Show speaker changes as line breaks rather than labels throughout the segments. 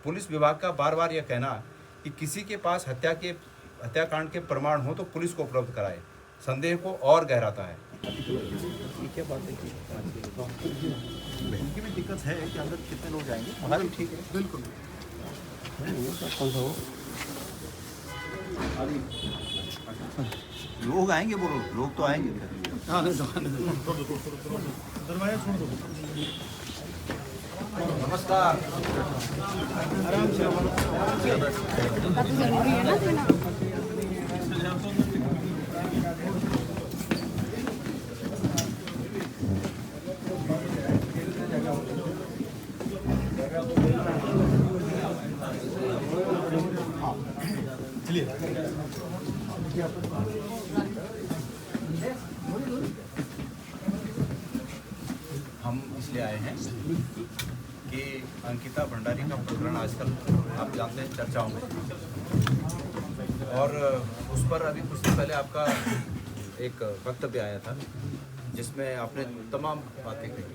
Police विभाग का बार बार यह कहना कि किसी के पास हत्याकांड के प्रमाण हो तो पुलिस को उपलब्ध कराए, संदेह को और गहराता है।
क्या बात है कि
बहन की भी दिक्कत है कि अंदर कितने लोग जाएंगे?
हमारी ठीक है,
बिल्कुल।
कौन सा हो
लोग आएंगे, बोलो लोग तो आएंगे।
हाँ
दरवाजा छोड़ दो।
नमस्कार।
आराम से
जरूरी है ना देना।
हम इसलिए आए हैं कि अंकिता भंडारी का प्रकरण आजकल आप जानते हैं चर्चाओं में, और उस पर अभी कुछ दिन पहले आपका एक वक्तव्य आया था जिसमें आपने तमाम बातें कही।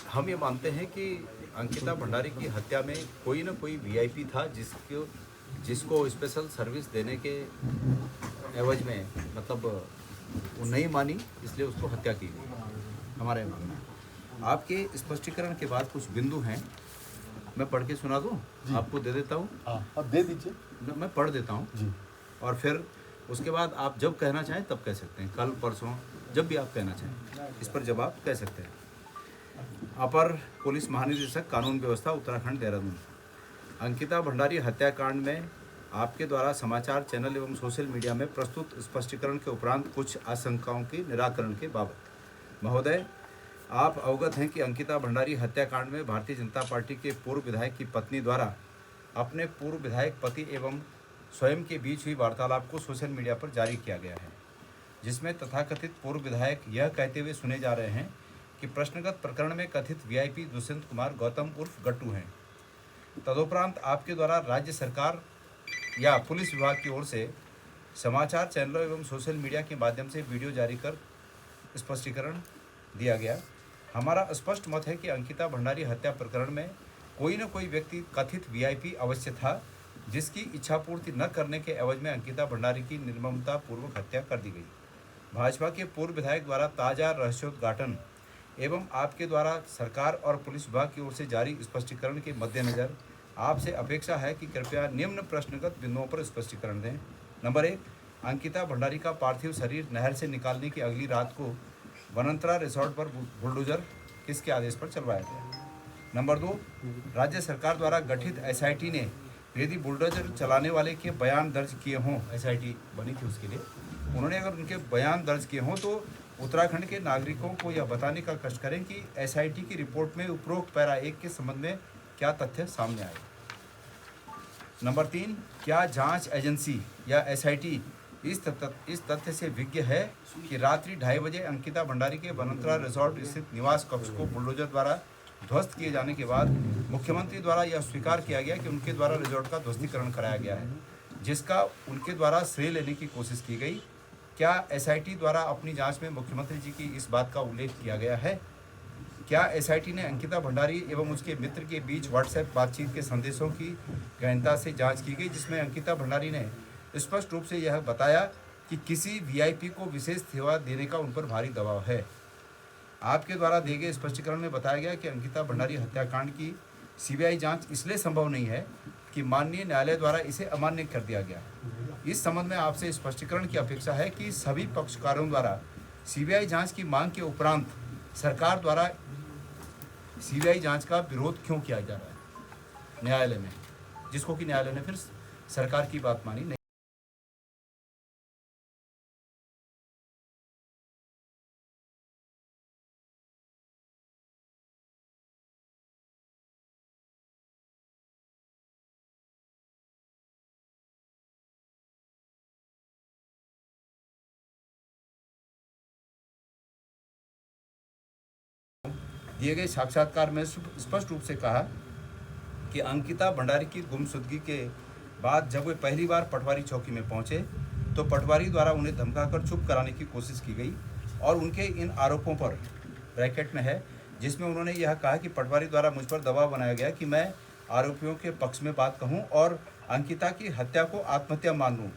हम ये मानते हैं कि अंकिता भंडारी की हत्या में कोई ना कोई वीआईपी था जिसको स्पेशल सर्विस देने के एवज में मतलब वो नहीं मानी, इसलिए उसको हत्या की गई। हमारा ये मानना है। आपके स्पष्टीकरण के बाद कुछ बिंदु हैं, मैं पढ़ के सुना दूं, आपको दे देता हूं।
अब दे दीजिए।
मैं पढ़ देता हूं
जी।
और फिर उसके बाद आप जब कहना चाहें तब कह सकते हैं, कल परसों जब भी आप कहना चाहें इस पर जवाब कह सकते हैं। अपर पुलिस महानिदेशक कानून व्यवस्था उत्तराखंड देहरादून। अंकिता भंडारी हत्याकांड में आपके द्वारा समाचार चैनल एवं सोशल मीडिया में प्रस्तुत स्पष्टीकरण के उपरांत कुछ आशंकाओं के निराकरण के बाबत महोदय, आप अवगत हैं कि अंकिता भंडारी हत्याकांड में भारतीय जनता पार्टी के पूर्व विधायक की पत्नी द्वारा अपने पूर्व विधायक पति एवं स्वयं के बीच हुई वार्तालाप को सोशल मीडिया पर जारी किया गया है, जिसमें तथाकथित पूर्व विधायक यह कहते हुए सुने जा रहे हैं कि प्रश्नगत प्रकरण में कथित वीआईपी दुष्यंत कुमार गौतम उर्फ गट्टू हैं। तदुपरांत आपके द्वारा राज्य सरकार या पुलिस विभाग की ओर से समाचार चैनलों एवं सोशल मीडिया के माध्यम से वीडियो जारी कर स्पष्टीकरण दिया गया। हमारा स्पष्ट मत है कि अंकिता भंडारी हत्या प्रकरण में कोई न कोई व्यक्ति कथित वीआईपी अवश्य था, जिसकी इच्छापूर्ति न करने के एवज में अंकिता भंडारी की निर्ममता पूर्वक हत्या कर दी गई। भाजपा के पूर्व विधायक द्वारा ताज़ा रहस्योद्घाटन एवं आपके द्वारा सरकार और पुलिस विभाग की ओर से जारी स्पष्टीकरण के मद्देनज़र आपसे अपेक्षा है कि कृपया निम्न प्रश्नगत बिंदुओं पर स्पष्टीकरण दें। नंबर 1, अंकिता भंडारी का पार्थिव शरीर नहर से निकालने की अगली रात को वनंतरा रिसोर्ट पर बुलडोजर किसके आदेश पर चलवाया गया? नंबर 2, राज्य सरकार द्वारा गठित एसआईटी ने यदि बुलडोजर चलाने वाले के बयान दर्ज किए हों, एसआईटी बनी थी उसके लिए, उन्होंने अगर उनके बयान दर्ज किए हों तो उत्तराखंड के नागरिकों को यह बताने का कष्ट करें कि एसआईटी की रिपोर्ट में उपरोक्त पैरा 1 के संबंध में क्या तथ्य सामने आए। नंबर 3, क्या जांच एजेंसी या एसआईटी इस तथ्य से विज्ञ है कि रात्रि 2:30 बजे अंकिता भंडारी के वनंतरा रिसोर्ट स्थित निवास कक्ष को बुलडोजर द्वारा ध्वस्त किए जाने के बाद मुख्यमंत्री द्वारा यह स्वीकार किया गया कि उनके द्वारा रिसोर्ट का ध्वस्तीकरण कराया गया है, जिसका उनके द्वारा श्रेय लेने की कोशिश की गई? क्या एसआईटी द्वारा अपनी जांच में मुख्यमंत्री जी की इस बात का उल्लेख किया गया है? क्या एसआईटी ने अंकिता भंडारी एवं उसके मित्र के बीच व्हाट्सएप बातचीत के संदेशों की गहनता से जांच की गई, जिसमें अंकिता भंडारी ने स्पष्ट रूप से यह बताया कि किसी वीआईपी को विशेष सेवा देने का उन पर भारी दबाव है? आपके द्वारा दिए गए स्पष्टीकरण में बताया गया कि अंकिता भंडारी हत्याकांड की सीबीआई जांच इसलिए संभव नहीं है कि माननीय न्यायालय द्वारा इसे अमान्य कर दिया गया। इस संबंध में आपसे स्पष्टीकरण की अपेक्षा है कि सभी पक्षकारों द्वारा सीबीआई जांच की मांग के उपरांत सरकार द्वारा सीबीआई जांच का विरोध क्यों किया जा रहा है न्यायालय में, जिसको कि न्यायालय ने फिर सरकार की बात मानी नहीं। दिए गए साक्षात्कार में स्पष्ट रूप से कहा कि अंकिता भंडारी की गुमशुदगी के बाद जब वे पहली बार पटवारी चौकी में पहुंचे तो पटवारी द्वारा उन्हें धमकाकर चुप कराने की कोशिश की गई और उनके इन आरोपों पर ब्रैकेट में है जिसमें उन्होंने यह कहा कि पटवारी द्वारा मुझ पर दबाव बनाया गया कि मैं आरोपियों के पक्ष में बात कहूं और अंकिता की हत्या को आत्महत्या मान लूं।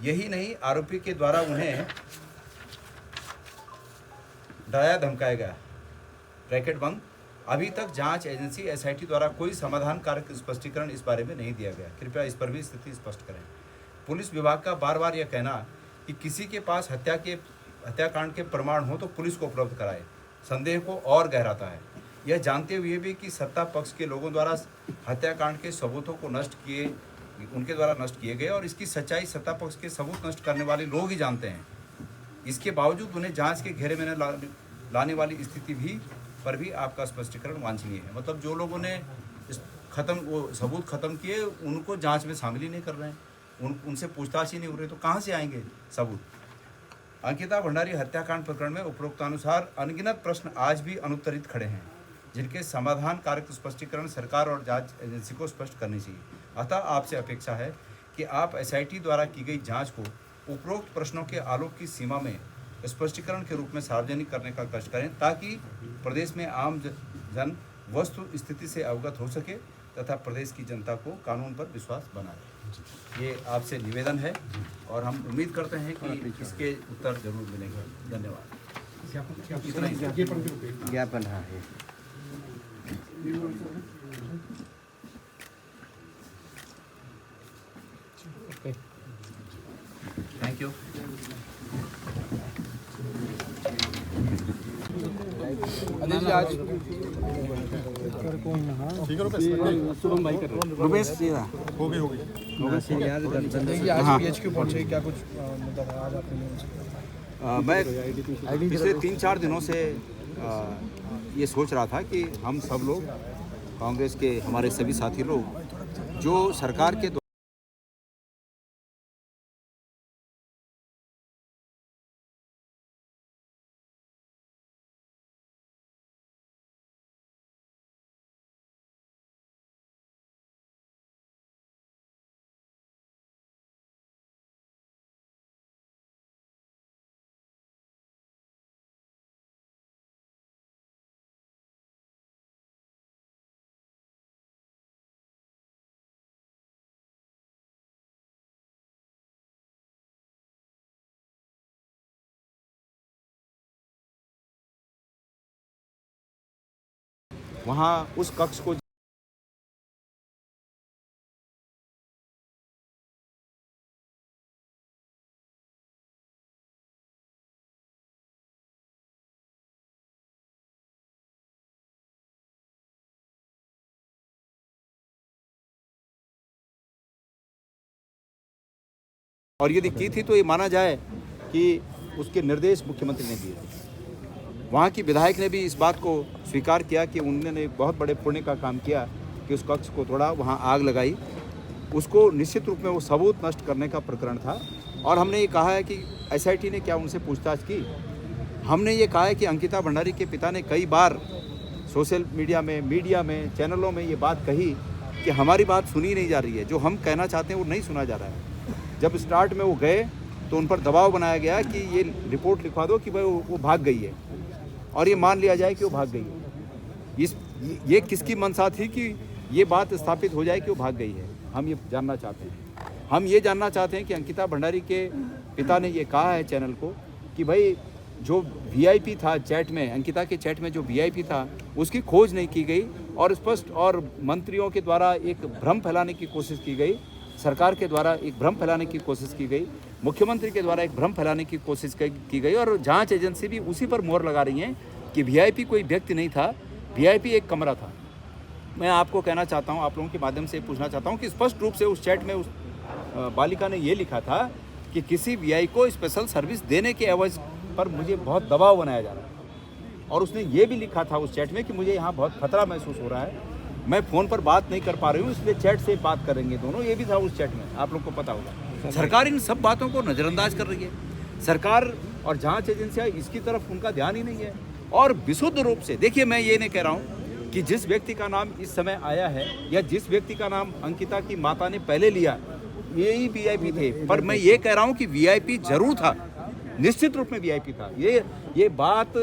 यही नहीं, आरोपी के द्वारा उन्हें डराया धमकाया गया। ब्रैकेट बंद। अभी तक जांच एजेंसी एसआईटी द्वारा कोई समाधानकारक स्पष्टीकरण इस बारे में नहीं दिया गया। कृपया इस पर भी स्थिति स्पष्ट करें। पुलिस विभाग का बार बार यह कहना कि किसी के पास हत्याकांड के प्रमाण हो तो पुलिस को उपलब्ध कराए, संदेह को और गहराता है। यह जानते हुए भी कि सत्ता पक्ष के लोगों द्वारा हत्याकांड के सबूतों को उनके द्वारा नष्ट किए गए और इसकी सच्चाई सत्ता पक्ष के सबूत नष्ट करने वाले लोग ही जानते हैं। इसके बावजूद उन्हें जांच के घेरे में लाने वाली स्थिति पर भी आपका स्पष्टीकरण वांछनीय है। मतलब जो लोगों ने वो सबूत खत्म किए उनको जांच में शामिल ही नहीं कर रहे हैं, उनसे पूछताछ ही नहीं हो रही, तो कहाँ से आएंगे सबूत। अंकिता भंडारी हत्याकांड प्रकरण में उपरोक्तानुसार अनगिनत प्रश्न आज भी अनुत्तरित खड़े हैं, जिनके समाधान कारक स्पष्टीकरण सरकार और जांच एजेंसी को स्पष्ट करनी चाहिए। अतः आपसे अपेक्षा है कि आप एसआईटी द्वारा की गई जांच को उपरोक्त प्रश्नों के आलोक की सीमा में स्पष्टीकरण के रूप में सार्वजनिक करने का कष्ट करें, ताकि प्रदेश में आम जन वस्तु स्थिति से अवगत हो सके तथा प्रदेश की जनता को कानून पर विश्वास बना रहे। ये आपसे निवेदन है और हम उम्मीद करते हैं कि इसके उत्तर जरूर मिलेंगे। धन्यवाद। इतना ही
ज्ञापन है।
Thank you.
शुभम भाई कर रुपेश जी
हो गई
हाँ।
PHQ पहुंचे, क्या कुछ मतलब आज आपने
मैं पिछले 3-4 दिनों से ये सोच रहा था कि हम सब लोग कांग्रेस के हमारे सभी साथी लोग जो सरकार के वहाँ उस कक्ष को और यदि की थी तो ये माना जाए कि उसके निर्देश मुख्यमंत्री ने दिए थे। वहाँ की विधायक ने भी इस बात को स्वीकार किया कि उन्होंने बहुत बड़े पुण्य का काम किया कि उस कक्ष को थोड़ा वहाँ आग लगाई। उसको निश्चित रूप में वो सबूत नष्ट करने का प्रकरण था और हमने ये कहा है कि एसआईटी ने क्या उनसे पूछताछ की। हमने ये कहा है कि अंकिता भंडारी के पिता ने कई बार सोशल मीडिया में चैनलों में ये बात कही कि हमारी बात सुनी नहीं जा रही है, जो हम कहना चाहते हैं वो नहीं सुना जा रहा है। जब स्टार्ट में वो गए तो उन पर दबाव बनाया गया कि ये रिपोर्ट लिखवा दो कि भाई वो भाग गई है और ये मान लिया जाए कि वो भाग गई है। ये किसकी मंशा थी कि ये बात स्थापित हो जाए कि वो भाग गई है? हम ये जानना चाहते हैं। हम ये जानना चाहते हैं कि अंकिता भंडारी के पिता ने ये कहा है चैनल को कि भाई जो वीआईपी था चैट में, अंकिता के चैट में जो वीआईपी था उसकी खोज नहीं की गई और स्पष्ट और मंत्रियों के द्वारा एक भ्रम फैलाने की कोशिश की गई, सरकार के द्वारा एक भ्रम फैलाने की कोशिश की गई, मुख्यमंत्री के द्वारा एक भ्रम फैलाने की कोशिश की गई और जांच एजेंसी भी उसी पर मोहर लगा रही हैं कि वीआईपी कोई व्यक्ति नहीं था, वीआईपी एक कमरा था। मैं आपको कहना चाहता हूं, आप लोगों के माध्यम से पूछना चाहता हूं कि स्पष्ट रूप से उस चैट में उस बालिका ने ये लिखा था कि किसी वीआई को स्पेशल सर्विस देने के एवज पर मुझे बहुत दबाव बनाया जा रहा है और उसने ये भी लिखा था उस चैट में कि मुझे यहाँ बहुत खतरा महसूस हो रहा है, मैं फ़ोन पर बात नहीं कर पा रही हूँ, इसलिए चैट से बात करेंगे दोनों। ये भी था उस चैट में, आप लोग को पता होगा। सरकार इन सब बातों को नज़रअंदाज कर रही है। सरकार और जांच एजेंसियाँ इसकी तरफ उनका ध्यान ही नहीं है। और विशुद्ध रूप से देखिए, मैं ये नहीं कह रहा हूँ कि जिस व्यक्ति का नाम इस समय आया है या जिस व्यक्ति का नाम अंकिता की माता ने पहले लिया यही वीआईपी थे, पर मैं ये कह रहा हूँ कि वीआईपी जरूर था, निश्चित रूप में वीआईपी था। ये बात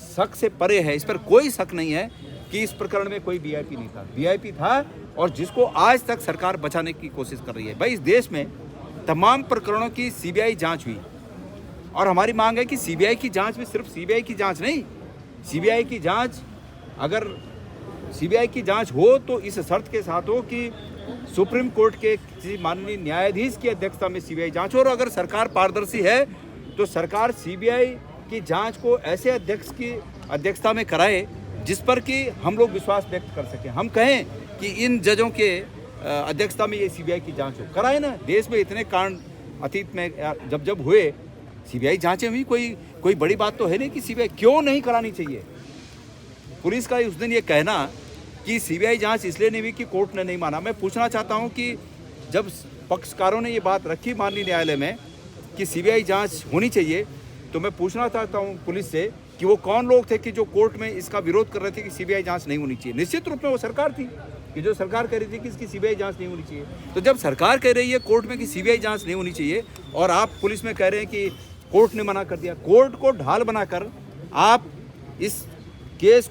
शक से परे है, इस पर कोई शक नहीं है कि इस प्रकरण में कोई वीआईपी नहीं था। वीआईपी था और जिसको आज तक सरकार बचाने की कोशिश कर रही है। भाई, इस देश में तमाम प्रकरणों की सीबीआई जांच हुई और हमारी मांग है कि सीबीआई की जांच में सिर्फ सीबीआई की जांच नहीं, सीबीआई की जांच अगर सीबीआई की जांच हो तो इस शर्त के साथ हो कि सुप्रीम कोर्ट के किसी माननीय न्यायाधीश की अध्यक्षता में सीबीआई जांच हो, और अगर सरकार पारदर्शी है तो सरकार सीबीआई की जांच को ऐसे अध्यक्ष की अध्यक्षता में कराए जिस पर कि हम लोग विश्वास व्यक्त कर सकें। हम कहें कि इन जजों के अध्यक्षता में ये सीबीआई की जांच हो, कराए ना। देश में इतने कांड अतीत में जब हुए, सीबीआई जांचें हुई, कोई बड़ी बात तो है नहीं कि सीबीआई क्यों नहीं करानी चाहिए। पुलिस का उस दिन ये कहना कि सीबीआई जांच इसलिए नहीं हुई कि कोर्ट ने नहीं माना। मैं पूछना चाहता हूं कि जब पक्षकारों ने ये बात रखी माननीय न्यायालय में कि सीबीआई जांच होनी चाहिए, तो मैं पूछना चाहता हूं पुलिस से कि वो कौन लोग थे कि जो कोर्ट में इसका विरोध कर रहे थे कि सीबीआई जांच नहीं होनी चाहिए। निश्चित रूप में वो सरकार थी कि जो सरकार कह रही थी कि इसकी सीबीआई जांच नहीं होनी चाहिए। तो जब सरकार कह रही है कोर्ट में कि सीबीआई जांच नहीं होनी चाहिए और आप पुलिस में कह रहे हैं कि कोर्ट ने मना कर दिया, कोर्ट को ढाल बनाकर आप इस केस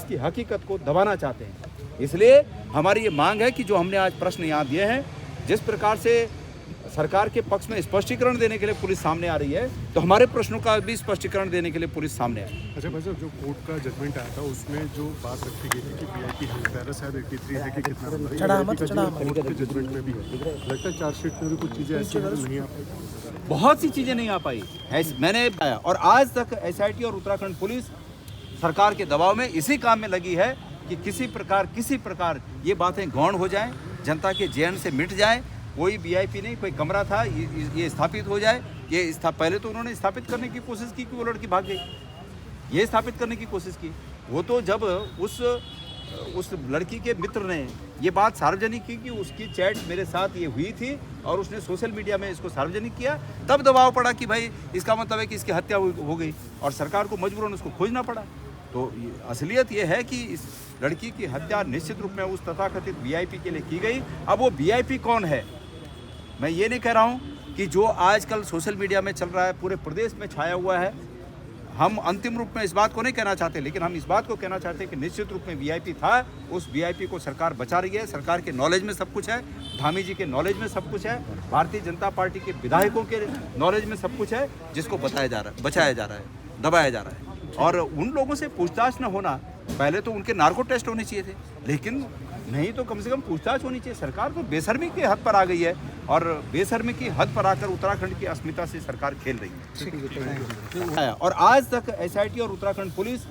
की हकीकत को दबाना चाहते हैं। इसलिए हमारी ये मांग है कि जो हमने आज प्रश्न यहाँ दिए हैं, जिस प्रकार से सरकार के पक्ष में स्पष्टीकरण देने के लिए पुलिस सामने आ रही है, तो हमारे प्रश्नों का भी स्पष्टीकरण देने के लिए पुलिस सामने आई।
अच्छा भाई साहब, जो कोर्ट का जजमेंट आया था उसमें जो बात रखी गई थी कि वीआईपी पैरा शायद 83 है कि कितना कोर्ट के जजमेंट में भी लगता है चार्जशीट में भी कुछ चीज़ें ऐसी नहीं आ पाई,
बहुत सी चीज़ें नहीं आ पाई है। मैंने और आज तक एसआईटी और उत्तराखंड पुलिस सरकार के दबाव में इसी काम में लगी है कि किसी प्रकार ये बातें गौण हो जाएं, जनता के जेहन से मिट जाए। कोई वीआईपी नहीं, कोई कमरा था, ये स्थापित हो जाए। पहले तो उन्होंने स्थापित करने की कोशिश की कि वो लड़की भाग गई, ये स्थापित करने की कोशिश की। वो तो जब उस लड़की के मित्र ने ये बात सार्वजनिक की कि उसकी चैट मेरे साथ ये हुई थी और उसने सोशल मीडिया में इसको सार्वजनिक किया, तब दबाव पड़ा कि भाई इसका मतलब है कि इसकी हत्या हो गई और सरकार को मजबूरन उसको खोजना पड़ा। तो असलियत ये है कि इस लड़की की हत्या निश्चित रूप में उस तथाकथित वीआईपी के लिए की गई। अब वो वीआईपी कौन है, मैं ये नहीं कह रहा हूँ कि जो आजकल सोशल मीडिया में चल रहा है, पूरे प्रदेश में छाया हुआ है। हम अंतिम रूप में इस बात को नहीं कहना चाहते, लेकिन हम इस बात को कहना चाहते हैं कि निश्चित रूप में वीआईपी था। उस वीआईपी को सरकार बचा रही है, सरकार के नॉलेज में सब कुछ है, धामी जी के नॉलेज में सब कुछ है, भारतीय जनता पार्टी के विधायकों के नॉलेज में सब कुछ है, जिसको बचाया जा रहा है, दबाया जा रहा है। और उन लोगों से पूछताछ न होना, पहले तो उनके नार्को टेस्ट होने चाहिए थे, लेकिन नहीं तो कम से कम पूछताछ होनी चाहिए। सरकार तो बेशर्मी की हद पर आ गई है और बेशर्मी की हद पर आकर उत्तराखंड की अस्मिता से सरकार खेल रही है। और आज तक एसआईटी और उत्तराखंड पुलिस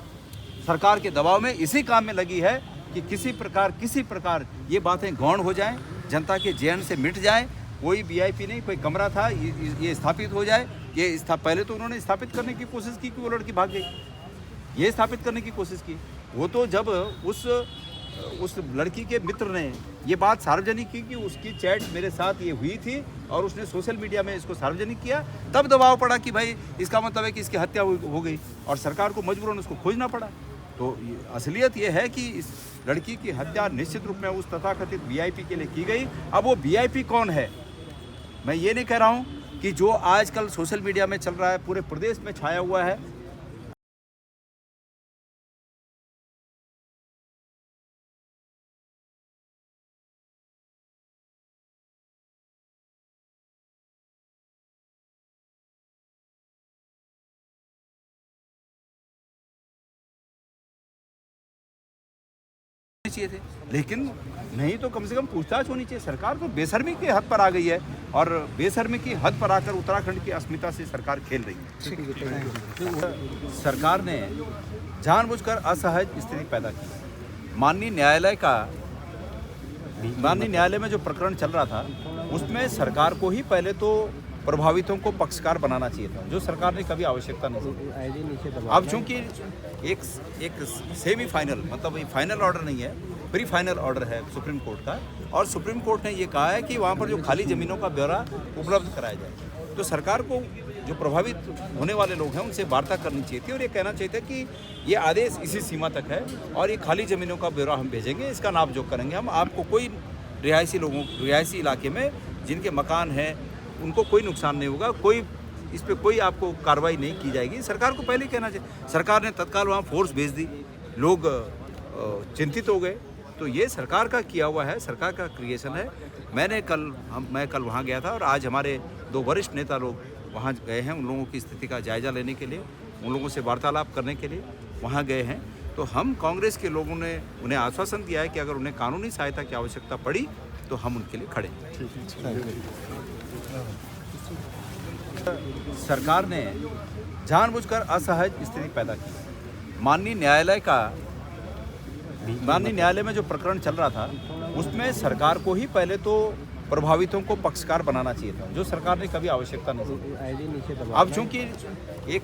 सरकार के दबाव में इसी काम में लगी है कि किसी प्रकार ये बातें गौण हो जाएं, जनता के जेहन से मिट जाए। कोई वीआईपी नहीं, कोई कमरा था, ये स्थापित हो जाए। पहले तो उन्होंने स्थापित करने की कोशिश की कि वो लड़की भाग गई, ये स्थापित करने की कोशिश की। वो तो जब उस लड़की के मित्र ने ये बात सार्वजनिक की कि उसकी चैट मेरे साथ ये हुई थी और उसने सोशल मीडिया में इसको सार्वजनिक किया, तब दबाव पड़ा कि भाई इसका मतलब है कि इसकी हत्या हो गई और सरकार को मजबूरन उसको खोजना पड़ा। तो असलियत ये है कि इस लड़की की हत्या निश्चित रूप में उस तथाकथित वीआईपी के लिए की गई। अब वो वीआईपी कौन है, मैं ये नहीं कह रहा हूँ कि जो आजकल सोशल मीडिया में चल रहा है, पूरे प्रदेश में छाया हुआ है। चाहिए थे, लेकिन नहीं तो कम से कम पूछताछ होनी चाहिए। सरकार तो बेशर्मी की हद पर आ गई है और बेशर्मी की हद पर आकर उत्तराखंड की अस्मिता से सरकार खेल रही है। सरकार ने जानबूझकर असहज स्थिति पैदा की। माननीय न्यायालय में जो प्रकरण चल रहा था उसमें सरकार को ही पहले तो प्रभावितों को पक्षकार बनाना चाहिए था, जो सरकार ने कभी आवश्यकता नहीं थी। अब चूंकि एक सेमी फाइनल, मतलब ये फाइनल ऑर्डर नहीं है, प्री फाइनल ऑर्डर है सुप्रीम कोर्ट का, और सुप्रीम कोर्ट ने ये कहा है कि वहाँ पर जो खाली ज़मीनों का ब्यौरा उपलब्ध कराया जाए। तो सरकार को जो प्रभावित होने वाले लोग हैं उनसे वार्ता करनी चाहिए थी और ये कहना चाहिए था कि ये आदेश इसी सीमा तक है और ये खाली ज़मीनों का ब्यौरा हम भेजेंगे, इसका नाप जोख करेंगे हम। आपको कोई रिहायशी इलाके में जिनके मकान हैं उनको कोई नुकसान नहीं होगा, कोई इस पर कोई आपको कार्रवाई नहीं की जाएगी। सरकार को पहले ही कहना चाहिए। सरकार ने तत्काल वहाँ फोर्स भेज दी, लोग चिंतित हो गए। तो ये सरकार का किया हुआ है, सरकार का क्रिएशन है। मैं कल वहाँ गया था और आज हमारे 2 वरिष्ठ नेता लोग वहाँ गए हैं, उन लोगों की स्थिति का जायजा लेने के लिए, उन लोगों से वार्तालाप करने के लिए वहाँ गए हैं। तो हम कांग्रेस के लोगों ने उन्हें आश्वासन दिया है कि अगर उन्हें कानूनी सहायता की आवश्यकता पड़ी तो हम उनके लिए खड़े हैं। सरकार ने जानबूझकर असहज स्थिति पैदा की। माननीय न्यायालय में जो प्रकरण चल रहा था उसमें सरकार को ही पहले तो प्रभावितों को पक्षकार बनाना चाहिए था, जो सरकार ने कभी आवश्यकता नहीं की। अब चूंकि एक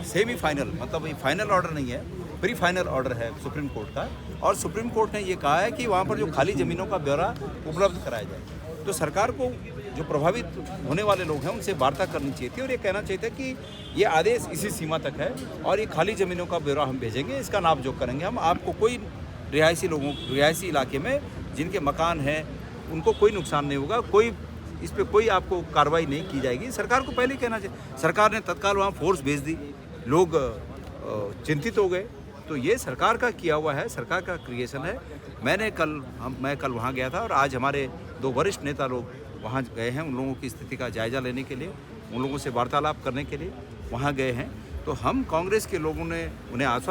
सेमी फाइनल, मतलब ये फाइनल ऑर्डर नहीं है, प्री फाइनल ऑर्डर है सुप्रीम कोर्ट का, और सुप्रीम कोर्ट ने ये कहा है कि वहाँ पर जो खाली ज़मीनों का ब्यौरा उपलब्ध कराया जाए। तो सरकार को जो प्रभावित होने वाले लोग हैं उनसे वार्ता करनी चाहिए थी और ये कहना चाहिए था कि ये आदेश इसी सीमा तक है और ये खाली ज़मीनों का ब्यौरा हम भेजेंगे, इसका नापजोख करेंगे हम। आपको कोई रिहायशी इलाके में जिनके मकान हैं उनको कोई नुकसान नहीं होगा, कोई इस पर कोई आपको कार्रवाई नहीं की जाएगी। सरकार को पहले ही कहना चाहिए। सरकार ने तत्काल वहाँ फोर्स भेज दी, लोग चिंतित हो गए। तो ये सरकार का किया हुआ है, सरकार का क्रिएशन है। मैं कल वहाँ गया था और आज हमारे 2 वरिष्ठ नेता लोग वहाँ गए हैं, उन लोगों की स्थिति का जायजा लेने के लिए, उन लोगों से वार्तालाप करने के लिए वहाँ गए हैं। तो हम कांग्रेस के लोगों ने उन्हें आश्वासन